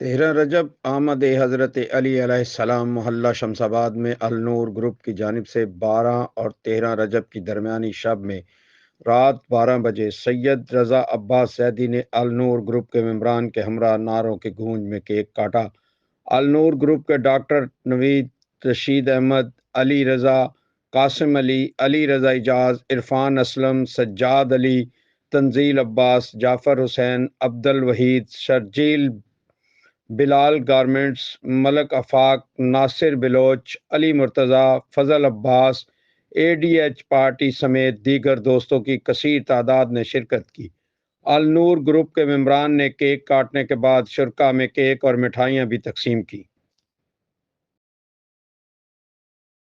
13 रजब आमद हज़रत अली अलैहिस्सलाम मोहल्ला शमसाबाद में अल नूर ग्रुप की जानिब से 12 और 13 रजब की दरमियानी शब में रात 12 बजे सैयद रज़ा अब्बास ज़ैदी ने अल नूर ग्रुप के मेंबरान के हमरा नारों की गूंज में केक काटा। अल नूर ग्रुप के डॉक्टर नवीद, रशीद अहमद, अली रज़ा, कासिम अली, अली रज़ा इजाज़, इरफान असलम, सज्जाद अली, तंजील अब्बास, जाफ़र हुसैन, अब्दुल वहीद, शर्जील, बिलाल गारमेंट्स, मलक आफाक, नासिर बिलोच, अली मुर्तज़ा, फजल अब्बास, एडीएच पार्टी समेत दीगर दोस्तों की कसीर तादाद ने शिरकत की। अल नूर ग्रुप के मेंबरान ने केक काटने के बाद शुरका में केक और मिठाइयाँ भी तकसीम की।